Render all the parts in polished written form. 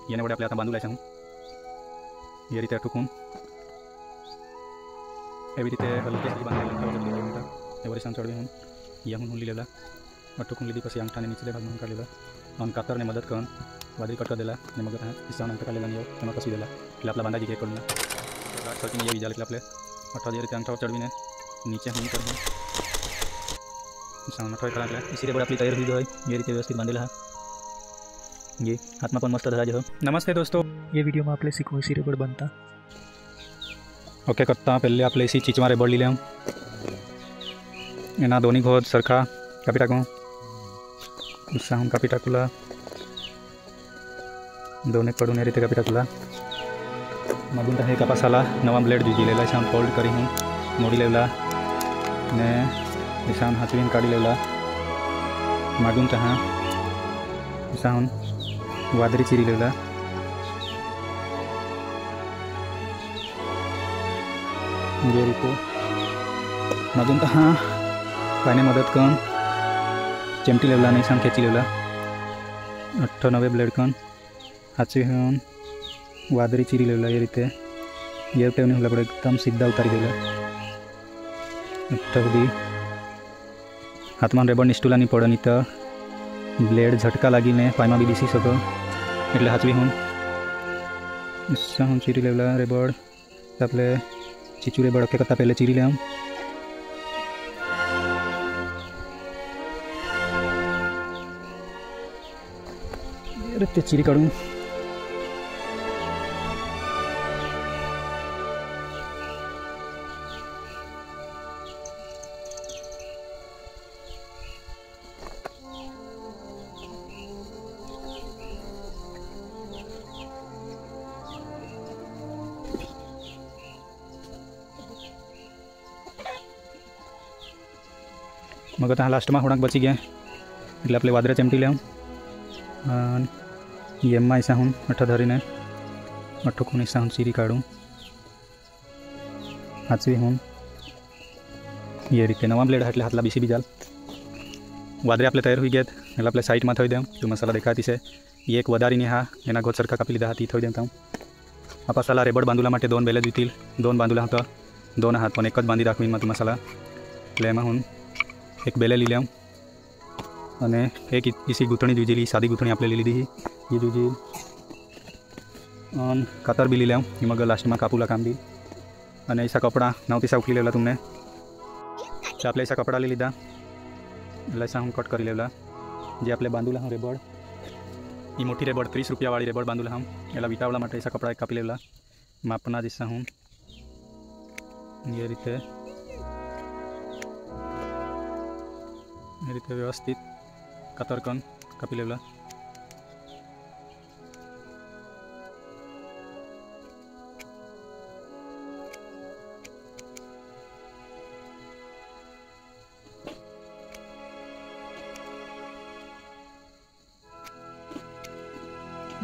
येणे वडे आपल्या आता बांधू लायचं ये रीते ठुकून एवी रीते हल्के से बांधलेला एवढे शाम चढ़ हूँ यह हूँ लीला ठुकून लीदी पसी अंगठा ने निचले भाग में काढलेला और कातर ने मदद कर वादरी कट कर देला ने मग किसान अंगठा काढलेला नहीं तेव्हा कसी देला એટલે आपला बांधा जी करून गाठ करके ये विजा आपले अठा जे रीते अंगठा चढ़वीने नीचे हूँ कर किसान अठा काढला इसी बड़े अपनी तैयार हुई है ये रीते व्यवस्थित बांधेला ये हाथ में मस्त धरा जो। नमस्ते दोस्तों, ये वीडियो में आपले सीखो इसी रेबड़ बनता ओके करता पहले आपले इसी चीचवा रेबड़ ली हम एना दोनी घोद सरखा कापी टाकू साहून कापी टाकूला दोने पडून रीते कापी टाकूला मगून हे कापासाला नवा ब्लेड जुजिलेला साहून फोल्ड करी हूँ मोड़ी लेवला ने साहून हाथवीन काढ़ी लेवला मगून तहाँ साहून वादरी चिरी लेवला ये रीते मगून तहाँ पाने मदद कन चिमटी लेवला नहीं साम खेची लेवला 8-9 ब्लेड कन हाथी हन वादरी चिरी लेवला ये रीते ये टेवनी होला पड़े एकदम सीधा उतारी देला अट्ठावदी हाथ में रेबड़ निष्ठुला नहीं पड़े नहीं तो ब्लेड झटका लगी ने पायमा भी दिसी सको એટલે हाथवी हूँ इससे हम चिरी लेवला रेबड़ आपले चीचू रेबड़ के करता पहले चिरी ले हम रीते चिरी काढून मग आता लास्ट में होड़ाक बची गया એટલે આપણે વાદરા ચમટી લેવું અને એમાં સાહુન અઠા ધરીને અઠુકુની સાહુન ચીરી કાઢું હાચવી હું ये रीते नवा ब्लेड એટલે हाथला बीसी बीजाल वादरे आपले तैयार हुई गया એટલે આપણે साइड में थोड़ी दें जो मसाला देखाती से ये एक वदारी नहीं हाँ एना गोद सरखा कापी लीधा हाथी थोड़ी देता हूँ मसाला रेबड़ बांधूला माटे 2 बेले जुतील 2 बांधूला होता 2 हाथ पण एक बांधी राखवी मत मसाला એટલે એમાં હું एक बेले ली लिया अने एक इसी गूंथणी जूझेली सादी गूंथणी आपने ली लीधी ये जूझी और कातर भी ली लिया मग लास्ट में कापूला काम दी अने ऐसा कपड़ा नवतीसा उखली लेवला तुमने आपले ऐसा कपड़ा ली लीधा એટલે ऐसा हम कट करी लेवला जे आपले बांधूला हम रेबड़ ये मोटी रेबड़ 30 रुपया वाली रेबड़ बांधूला हम एला विटावला माटे ऐसा कपड़ा एक कापी लेवला मापना जैसा हूँ ये रीते रीते व्यवस्थित कातर कन कापी लेवला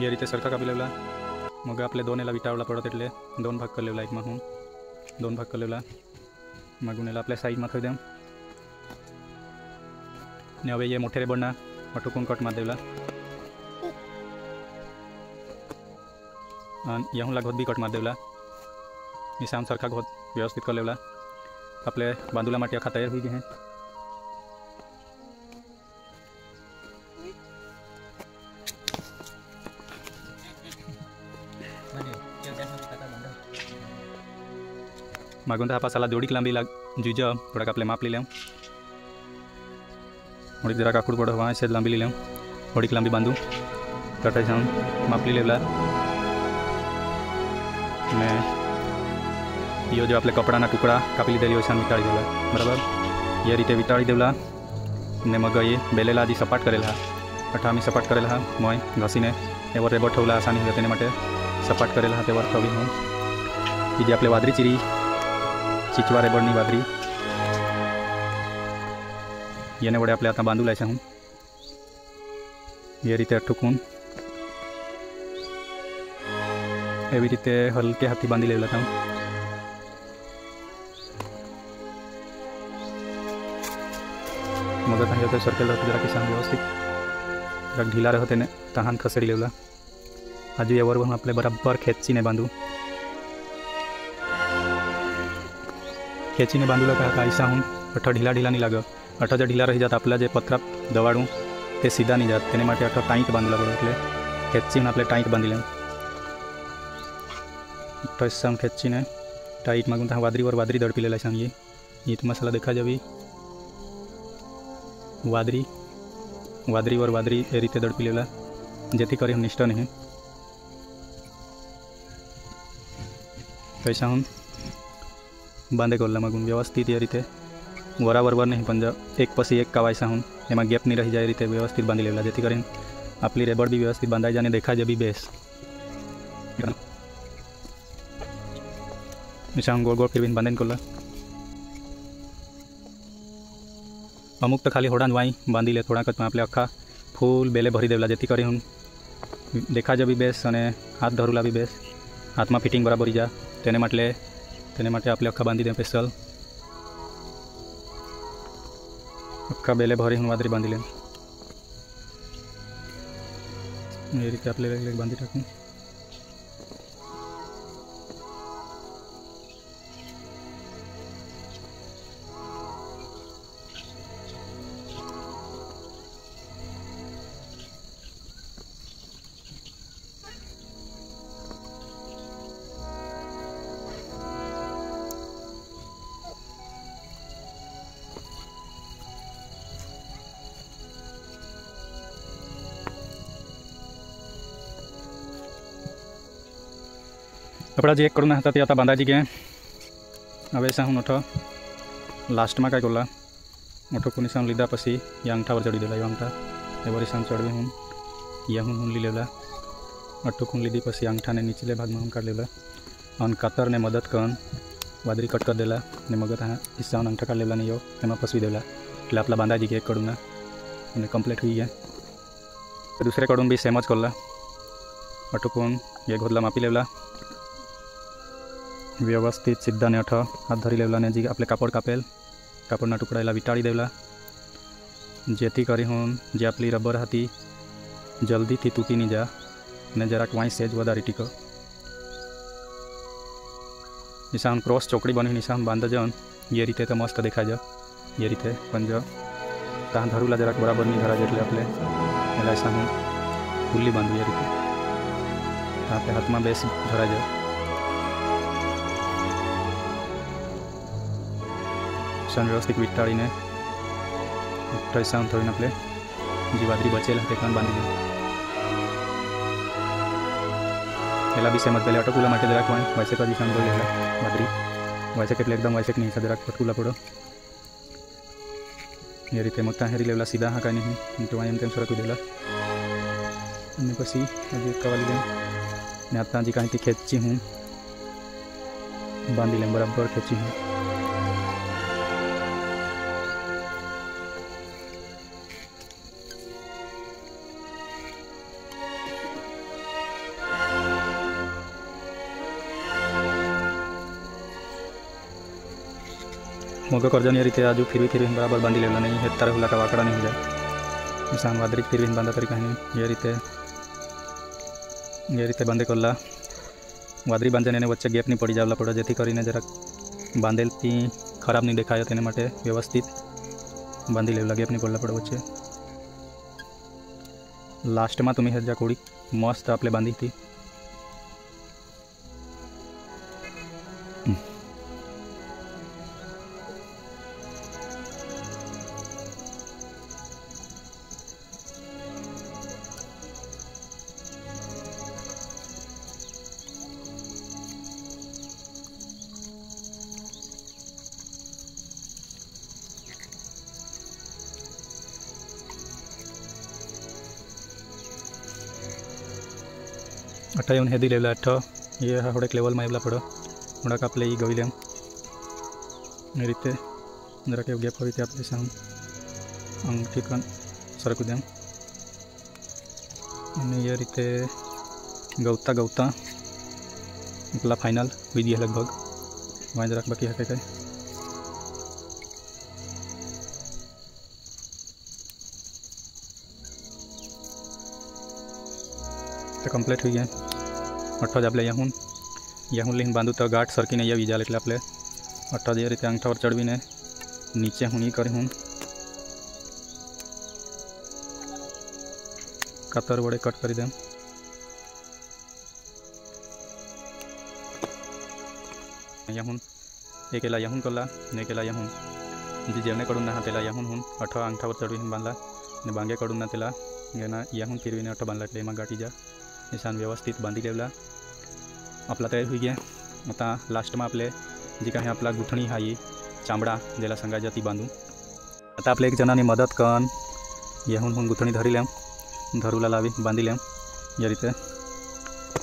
ये रीते सरखा कापी लेवला मग आपले 2 एला विटावला पड़त એટલે 2 भाग कर लेवला एक में हूँ 2 भाग कर लेवला मग एला आपल्या साइड में थोड़ी देम ने हवे ये मोटे रेबड़ना अटुकून कट मार देवला यहाँ घोद भी कट मार देवला निशान सरखा घोद व्यवस्थित कर लेवला आपले बांधूला माटी आखा तैयार हुई गए हैं मागून हा पासाला जोड़ी लांबी लाग जुज थोड़ा आपले माप ले थोड़ी जरा काकुड़ पड़ो वहाँ से लांबी ले थोड़ी लांबी बांधू कटाई हम माप ली लेवला ने यो जो आपले कपड़ा ना टुकड़ा कापी लीधेली वैसा विटाड़ी देवला बराबर ये रीते विटाड़ी देवला ने मग ये बेलेला जी सपाट करेला अठामी सपाट करेला मोय घसी ने एवर रेबड़ ठेवला आसानी होते माटे सपाट करेला तेवर ठेवी हूँ ये जे आपले वादरी चिरी चीचवा रेबड़नी वादरी ये वडे आपले आता बांधू लायचं हूँ ये रीते ठुकून एवी रीते हल्के हाथी बांधी लेवला था मग आता सर्कल रहते जरा किसान व्यवस्थित ढीला रहते ने तहान खसड़ी लेवला हजू यावर आपले बराबर खेचीने बांधू. खेचीने बांधूला का ऐसा हूँ अठो ढीला ढीला नहीं लगे. अठो जो ढीला रही जात आपला जे पत्रा दवाड़ू ते सीधा नहीं जात तेने माटे अठो टाइट बांधला पड़े એટલે खेची आपले टाइट बांधी लें. तो ऐसा खेची ने टाइट मागून तहाँ वादरीवर वादरी दड़पी लेला सांगिए. ये तो मसाला देखा जावी वादरी वादरीवर वादरी ए रीते दड़पी लेला जेथी करी हम निष्ठा नहीं. ऐसा हम बांधे कोल्ला मागून व्यवस्थित ये रीते वराबरबर नहीं पण एक पसी एक का वैसा हूँ एम गैप नहीं रही जाए रीते व्यवस्थित बांधी लेला जेथी करी आपली रेबड़ भी व्यवस्थित बांधाई जाने देखा जबी बेस. ऐसा हम गोल गोल फिर बांधन कोल्ला. अमुक तो खाली होड़ान वाई बांधी ले थोड़ा कच आपले अखा फूल बेले भरी देवला जेथी करी हम देखा जबी बेस अने हाथ धरूला भी बेस हाथ में फिटिंग बराबर जा तेने माटे आपले अखा बांधी दे स्पेशल अखा बेले भरी हम वादरी बांधी लें. ये रीते आपले लेग बांधी टाकूँ. कपड़ा जे एक करून हातात आता बांधायची घे. હવે સાહું ઓઠો લાસ્ટમાં કાંઈ કોલા ઓઠો કોની સામ લીધા પછી એ અંગઠાवर ચડી દેલા. એ અંગઠા એ વરી સામ ચડવી હું ये हूँ ली लेला अट्टू खून लीधी पसी अंगठा ने निचले भाग में हम काट लेला और कतर ने मदद कन वादरी कट कर देला ने मगत हाँ हिस्सा अंगठा काट लेला नहीं हो एम फसवी देला એટલે आपला बांधा जी के एक कड़ूना मैंने कंप्लीट हुई है. दूसरे कड़ून भी सेम ज करला अट्टू खून ये घोदला मापी लेला व्यवस्थित सीधा ने अठ हाथ धरी लेवला ने जी आपले कापड़ कापेल कापड़ना टुकड़ा एला विटाड़ी देवला जेथी करी हूँ जे आपली रबर हाथी जल्दी थी तूटी नहीं जा ने जराक वाई सेज वधारी टीको. निशा हम क्रॉस चौकड़ी बनी निशा हम बांध जन ये रीते तो मस्त देखा जा ये रीते पण जो तहाँ धरूला जराक बराबर नहीं धरा जेटले आपले एला ऐसा हम फुल्ली बांधू ये रीते आपले हाथ में बेस धरा जा. व्यवस्थित विटाड़ी ने ऐसा थोड़ी अपने जीवादरी बचेला ते बांधी दे एला भी सेमत पहले अटकुला माटे जराक वैसे का दिशा में लेला बादरी वैसे के एकदम वैसे नहीं जराक पटकुला पड़ो ये रीते मत हेरी लेवला सीधा हाँ का नहीं तो एम तेम सरक देला ने पसी अजे कवाली दे ने आता जी कहीं खेची हूँ बांधी ले बराबर खेची हूँ. मग कर्जन ये रीते आज फिर भी बराबर बांधी लेला नहीं हेतर होला का वाकड़ा नहीं हो जाए. इंसान वादरी फिर भी बांधा तरी कहीं ये रीते बांधे करला वादरी बांधने ने वच्चे गैप नहीं पड़ी जावला पड़ो जेथी करीने जरा बांधेल थी खराब नहीं देखाय तेने माटे व्यवस्थित बांधी लेवला गैप नहीं पड़ला पड़ो वच्चे. लास्ट में तुम्हें हजा कोड़ी मस्त आपले बांधी थी. अट्ठा येऊन हेदी लेवला अट्ठ ये होड़े लेवल में एवला पड़ो थोड़ा कापले ये गई लेम रीते जरा के गैप हुई आप जैसे हम अंगठी कन सरक देम ये रीते गौता गौता अपला फाइनल हुई दिया लगभग वहाँ जरा बाकी है क्या तो कम्प्लीट हुई गए अठ्ठा जब यहाँ लेकिन बांधू तो गाठ सरकी नहीं विजाल એટલે આપણે अठ्ठा जे रीते अंगठा पर चढ़वीने नीचे हूँ ये करी हूँ कातर वड़े कट कर दें। यहाँ एकेला यहाँ कला ने एकेला यहाँ जी जेवणे कडून ना त्याला यहाँ हूँ अठ्ठा अंगठावर चढवीन बांधला ने बांगे कडून ना त्याला येना यहाँ फिरवीने अठ्ठा बांधला એટલે એમાં ગાંઠી जा निशान व्यवस्थित बांधी लेवला आपला तयार हुई गया। आता लास्ट में आपले जी काही आपला गुठणी हा ये चामड़ा जेला संगा जाती बांधू आता आपले एक जनानी मदत कन यहाँ गुठणी धरी लेम धरूला लावी बांधी लेम या रीते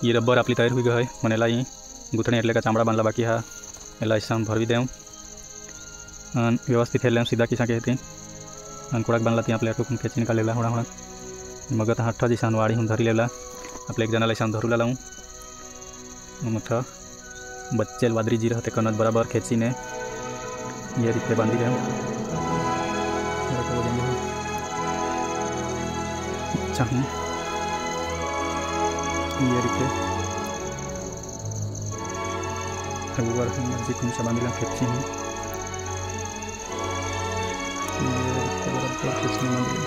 ये रबर आपली तैयार हुई गई मनेला ही गुठणी एटले का चामड़ा बांधला बाकी हा एला ऐसा भरवी देम व्यवस्थित हेलेम सीधा किसा कहती कोड़ाक बांधला ती आपले टूक खेची निकालेला होड़ा होड़ा मग हट्ठा जी सान वाड़ी हूँ धरी लेला आपले एक जनाला ऐसा धरूला लाऊँ मठ बच्चे वादरी जी रहते कनत बराबर खेची ने ये रीते बांधी रहे अच्छा हूँ ये रीते जी कुछ बांधी ला खेची हूँ बराबर खेची बांधी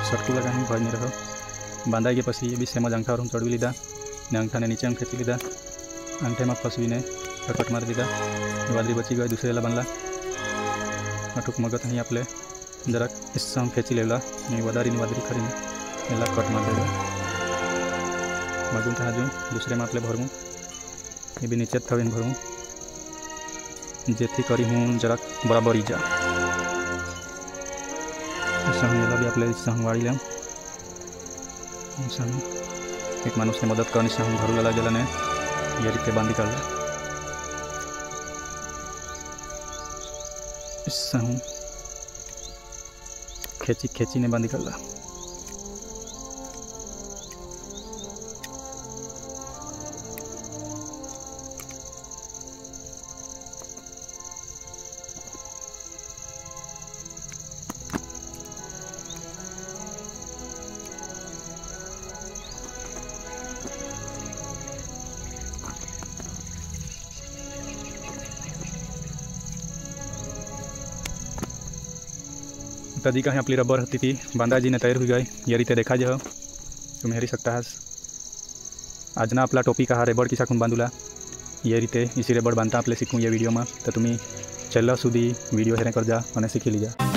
सर्कल लगा भर नहीं रहो बांधा गया पसी भी सेम अंगठा और चढ़वी लीधा ने अंगठा ने नीचे खेची लीधा अंगठे में फसवी ने कट मार दीदा वादरी बची गई दूसरे ला बांधला अटुक मगत ही आपले जरा हिस्सा खेची लेला वदारी वादरी खरी एला कट मार देगा मगून था जो दूसरे में आपले भरमू ये भी नीचे थवीन भरमू जेथी करी हूँ जरा बराबर ही जा एला भी आपले वाड़ी लें एक मानुष ने मदद करनी से हम धरू लला जला ने ये रीते बांधी कर खेची खेची ने बांधी कर ला तदी कहीं अपनी रबर होती थी बांधा जी ने तैयार हुई गई ये रीते देखा जो तुम हेरी सकता है आज ना अपना टोपी का रेबड़ किसा खून बांधूला ये रीते इसी रेबड़ बांधता आपले सीखूँ ये वीडियो में तो तुम्हें चल सुधी वीडियो हेरे कर जा और सीखी लीजा।